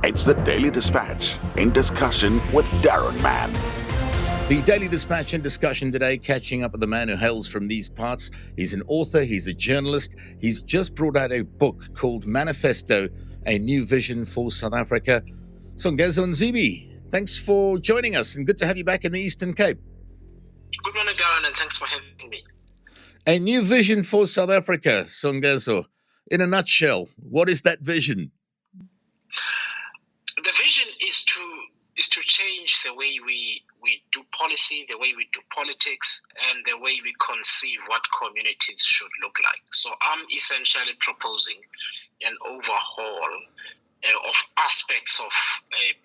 It's the Daily Dispatch in discussion with Darren Mann. The Daily Dispatch in discussion today, catching up with a man who hails from these parts. He's an author, he's a journalist. He's just brought out a book called Manifesto, A New Vision for South Africa. Songezo Nzibi, thanks for joining us and good to have you back in the Eastern Cape. Good morning, Darren, and thanks for having me. A new vision for South Africa, Songezo. In a nutshell, what is that vision? The vision is to change the way we do policy, the way we do politics, and the way we conceive what communities should look like. So I'm essentially proposing an overhaul of aspects of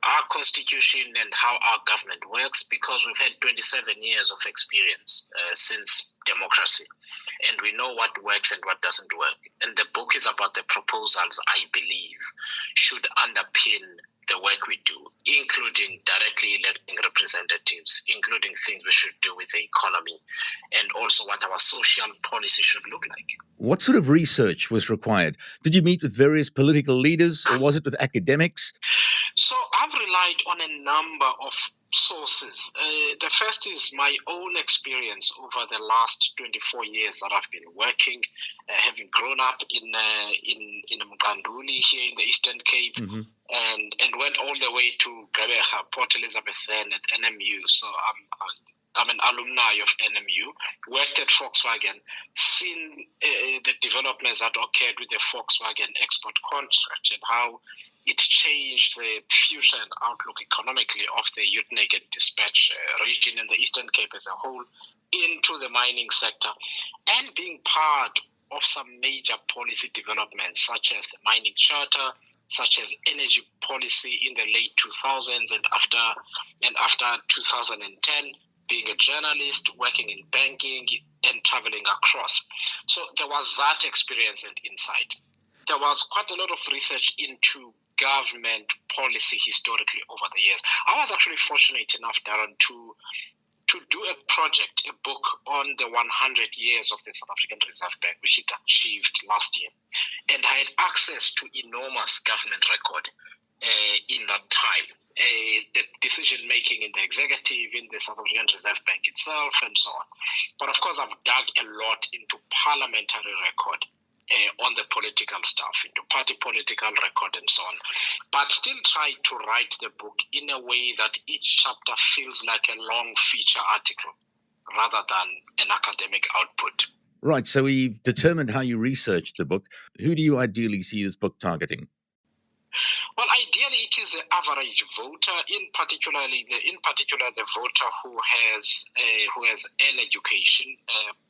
our constitution and how our government works, because we've had 27 years of experience since democracy, and we know what works and what doesn't work. And the book is about the proposals I believe should underpin the work we do, including directly electing representatives, including things we should do with the economy, and also what our social policy should look like. What sort of research was required? Did you meet with various political leaders, or was it with academics? So I've relied on a number of sources. The first is my own experience over the last 24 years that I've been working, having grown up in Mqanduli here in the Eastern Cape, and went all the way to Gqeberha, Port Elizabeth then at NMU. So I'm an alumni of NMU, worked at Volkswagen, seen the developments that occurred with the Volkswagen export contract and how it changed the future and outlook economically of the Youth Naked Dispatch region in the Eastern Cape as a whole into the mining sector, and being part of some major policy developments such as the mining charter, such as energy policy in the late 2000s and after 2010, being a journalist, working in banking and traveling across. So there was that experience and insight. There was quite a lot of research into government policy historically over the years. I was actually fortunate enough, Darren, to do a project, a book on the 100 years of the South African Reserve Bank, which it achieved last year. And I had access to enormous government record in that time. The decision-making in the executive, in the South African Reserve Bank itself, and so on. But of course, I've dug a lot into parliamentary record on the political stuff, into party political record and so on. But still try to write the book in a way that each chapter feels like a long feature article rather than an academic output. Right, so we've determined how you researched the book. Who do you ideally see this book targeting? Well, ideally, it is the average voter, in particular the voter who has an education,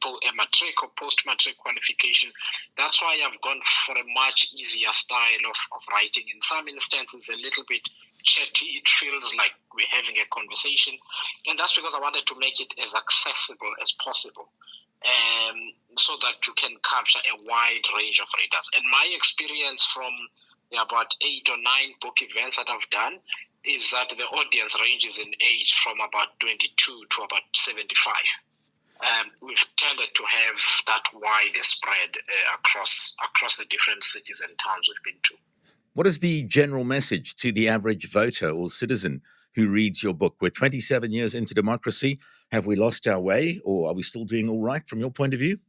a matric or post-matric qualification. That's why I've gone for a much easier style of writing. In some instances, a little bit chatty. It feels like we're having a conversation, and that's because I wanted to make it as accessible as possible. So that you can capture a wide range of readers. And my experience from about 8 or 9 book events that I've done is that the audience ranges in age from about 22 to about 75. We've tended to have that wide spread across the different cities and towns we've been to. What is the general message to the average voter or citizen who reads your book? We're 27 years into democracy. Have we lost our way, or are we still doing all right from your point of view?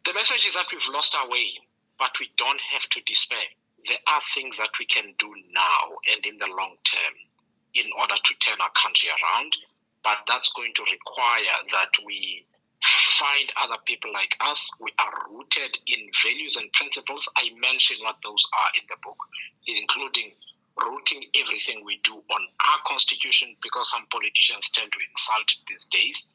The message is that we've lost our way, but we don't have to despair. There are things that we can do now and in the long term in order to turn our country around, but that's going to require that we find other people like us. We are rooted in values and principles. I mention what those are in the book, including rooting everything we do on our constitution, because some politicians tend to insult it these days,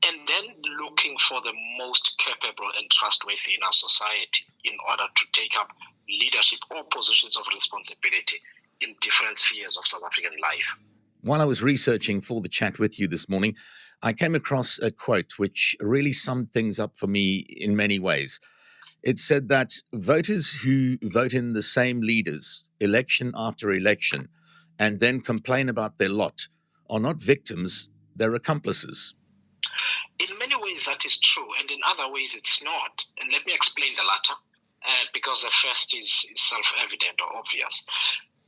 and then looking for the most capable and trustworthy in our society in order to take up leadership or positions of responsibility in different spheres of South African life. While I was researching for the chat with you this morning, I came across a quote which really summed things up for me in many ways. It said that voters who vote in the same leaders, election after election, and then complain about their lot are not victims, they're accomplices. In many ways that is true, and in other ways it's not. And let me explain the latter. Because the first is self-evident or obvious.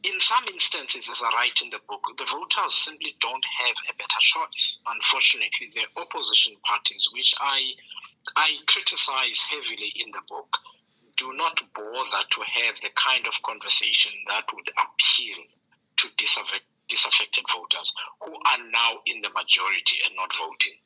in some instances, as I write in the book, the voters simply don't have a better choice. Unfortunately, the opposition parties, which I criticize heavily in the book, do not bother to have the kind of conversation that would appeal to disaffected voters who are now in the majority and not voting.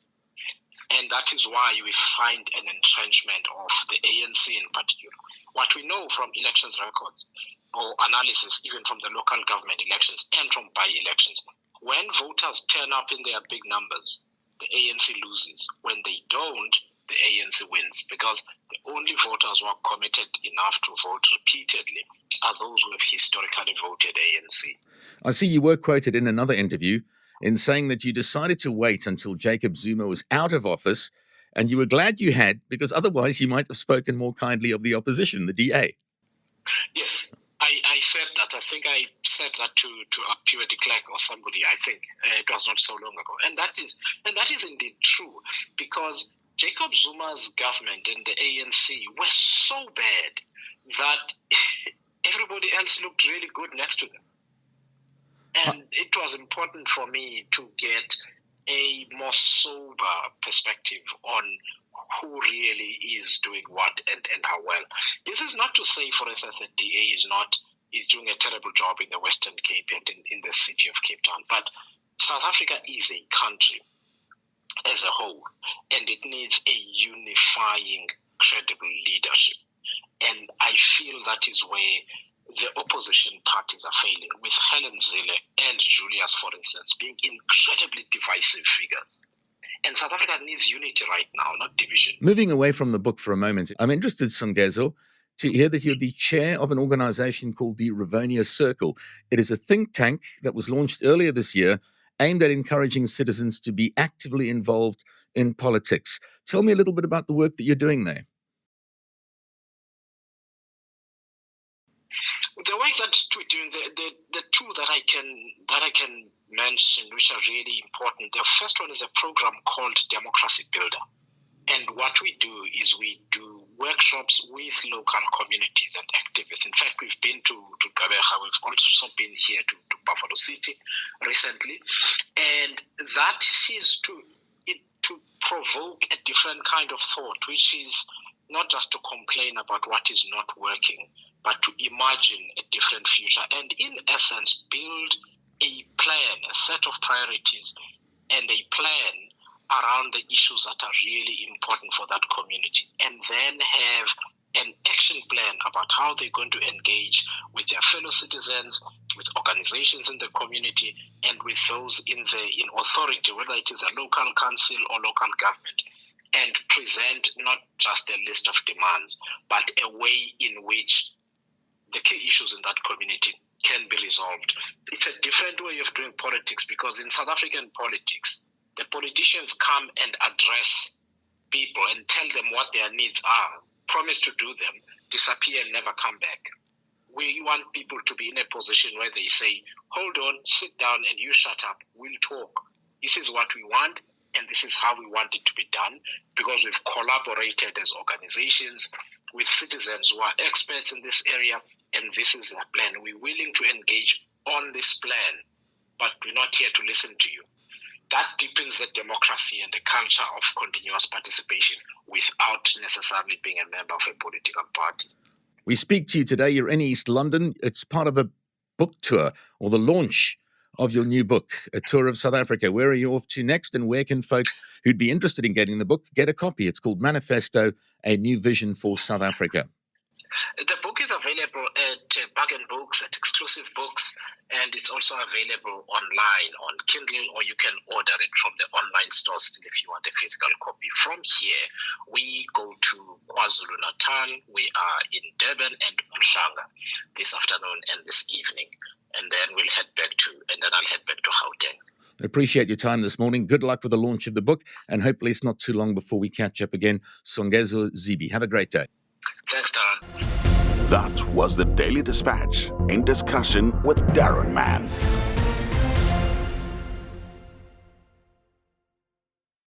And that is why we find an entrenchment of the ANC in particular. What we know from elections records or analysis, even from the local government elections and from by-elections, when voters turn up in their big numbers, the ANC loses. When they don't, the ANC wins, because the only voters who are committed enough to vote repeatedly are those who have historically voted ANC. I see you were quoted in another interview in saying that you decided to wait until Jacob Zuma was out of office, and you were glad you had, because otherwise you might have spoken more kindly of the opposition, the DA. Yes, I said that. I think I said that to Pierre de Klerk or somebody. I think it was not so long ago, and that is indeed true, because Jacob Zuma's government and the ANC were so bad that everybody else looked really good next to them. And it was important for me to get a more sober perspective on who really is doing what and how well. This is not to say, for instance, that DA is doing a terrible job in the Western Cape and in the city of Cape Town. But South Africa is a country as a whole, and it needs a unifying, credible leadership. And I feel that is where the opposition parties are failing, with Helen Zille and Julius, for instance, being incredibly divisive figures. And South Africa needs unity right now, not division. Moving away from the book for a moment, I'm interested, Songezo, to hear that you're the chair of an organization called the Rivonia Circle. It is a think tank that was launched earlier this year, aimed at encouraging citizens to be actively involved in politics. Tell me a little bit about the work that you're doing there. The work that we're doing, the two that I can mention, which are really important. The first one is a program called Democracy Builder, and what we do is we do workshops with local communities and activists. In fact, we've been to Gqeberha, we've also been here to Buffalo City recently, and that is to provoke a different kind of thought, which is not just to complain about what is not working, but to imagine a different future and, in essence, build a plan, a set of priorities, and a plan around the issues that are really important for that community, and then have an action plan about how they're going to engage with their fellow citizens, with organizations in the community, and with those in authority, whether it is a local council or local government, and present not just a list of demands, but a way in which the key issues in that community can be resolved. It's a different way of doing politics, because in South African politics, the politicians come and address people and tell them what their needs are, promise to do them, disappear and never come back. We want people to be in a position where they say, hold on, sit down and you shut up, we'll talk. This is what we want and this is how we want it to be done, because we've collaborated as organizations with citizens who are experts in this area, and this is their plan. We're willing to engage on this plan, but we're not here to listen to you. That deepens the democracy and the culture of continuous participation without necessarily being a member of a political party. We speak to you today. You're in East London. It's part of a book tour, or the launch of your new book, A Tour of South Africa. Where are you off to next, and where can folk who'd be interested in getting the book get a copy? It's called Manifesto, A New Vision for South Africa. The book is available at Bargain Books, at Exclusive Books, and it's also available online on Kindle, or you can order it from the online stores if you want a physical copy. From here, we go to KwaZulu-Natal. We are in Durban and Umhlanga this afternoon and this evening, and then I'll head back to Gauteng. Appreciate your time this morning. Good luck with the launch of the book, and hopefully it's not too long before we catch up again. Songezo Zibi, have a great day. Thanks, Darren. That was the Daily Dispatch in discussion with Darren Mann.